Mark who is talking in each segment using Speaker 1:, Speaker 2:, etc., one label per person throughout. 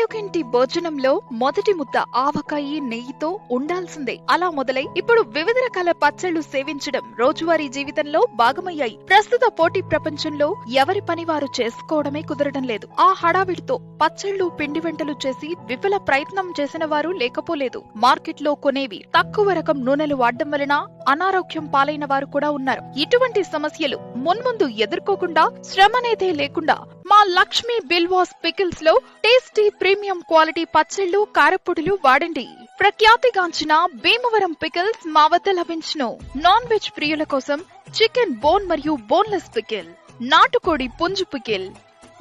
Speaker 1: తెలుగింటి భోజనంలో మొదటి ముద్ద ఆవకాయి నెయ్యితో ఉండాల్సిందే. అలా మొదలై ఇప్పుడు వివిధ రకాల పచ్చళ్లు సేవించడం రోజువారీ జీవితంలో భాగమయ్యాయి. ప్రస్తుత పోటీ ప్రపంచంలో ఎవరి పని వారు చేసుకోవడమే కుదరడం లేదు. ఆ హడావిడితో పచ్చళ్లు పిండి వంటలు చేసి విఫల ప్రయత్నం చేసిన వారు లేకపోలేదు. మార్కెట్లో కొనేవి తక్కువ రకం నూనెలు వాడడం వలన అనారోగ్యం పాలైన వారు కూడా ఉన్నారు. ఇటువంటి సమస్యలు మున్ముందు ఎదుర్కోకుండా శ్రమనేదే లేకుండా మా లక్ష్మీ బిల్వాస్ పికిల్స్ లో టేస్టీ ప్రీమియం క్వాలిటీ పచ్చళ్లు కారపొడులు వాడండి. ప్రఖ్యాతిగాంచిన భీమవరం పికిల్స్ మా వద్ద లభించును. నాన్ వెజ్ ప్రియుల కోసం చికెన్ బోన్ మరియు బోన్లెస్ పికిల్, నాటుకోడి పుంజు pickle,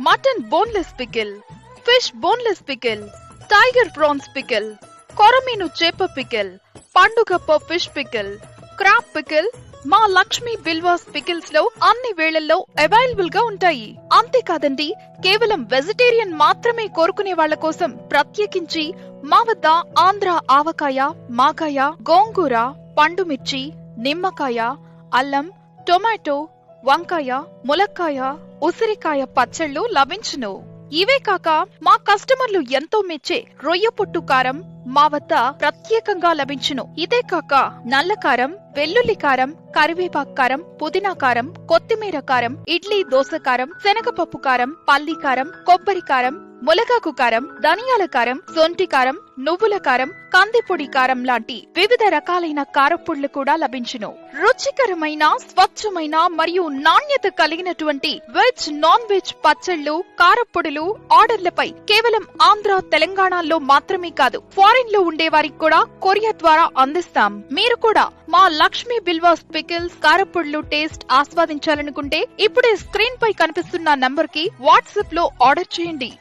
Speaker 1: mutton boneless pickle, fish boneless pickle, tiger prawns pickle, కొరమీను చేప పికిల్, పండుగప్ప ఫిష్ పికిల్, క్రాబ్ పికిల్ మా లక్ష్మీ బిల్వాస్ పికిల్స్ లో అన్ని వేళల్లో అవైలబుల్ గా ఉంటాయి. అంతేకాదండి, కేవలం వెజిటేరియన్ మాత్రమే కోరుకునే వాళ్ల కోసం ప్రత్యేకించి మా వద్ద ఆంధ్ర ఆవకాయ, మాకాయ, గోంగూర, పండుమిర్చి, నిమ్మకాయ, అల్లం, టొమాటో, వంకాయ, ములక్కాయ, ఉసిరికాయ పచ్చళ్లు లభించును. ఇవే కాక మా కస్టమర్లు ఎంతో మెచ్చే రొయ్య పొట్టు కారం మా వద్ద ప్రత్యేకంగా లభించును. ఇదే కాక నల్ల కారం, వెల్లుల్లి కారం, కరివేపాకు కారం, పుదీనా కారం, కొత్తిమీర కారం, ఇడ్లీ దోస కారం, శనగపప్పు కారం, పల్లి కారం, కొబ్బరి కారం, ములగాకు కారం, ధనియాల కారం, సొంటి కారం, నువ్వుల కారం, కందిపొడి కారం లాంటి వివిధ రకాలైన కారపొడులు కూడా లభించును. రుచికరమైన, స్వచ్ఛమైన మరియు నాణ్యత కలిగినటువంటి వెజ్, నాన్ వెజ్ పచ్చళ్లు, కారపొడులు ఆర్డర్లపై కేవలం ఆంధ్ర, తెలంగాణలో మాత్రమే కాదు, ఫారిన్ లో ఉండే వారికి కూడా కొరియర్ ద్వారా అందిస్తాం. మీరు కూడా మా లక్ష్మీ బిల్వాస్ పికిల్స్, కారపొడులు టేస్ట్ ఆస్వాదించాలనుకుంటే ఇప్పుడే స్క్రీన్ పై కనిపిస్తున్న నంబర్ కి వాట్సాప్ లో ఆర్డర్ చేయండి.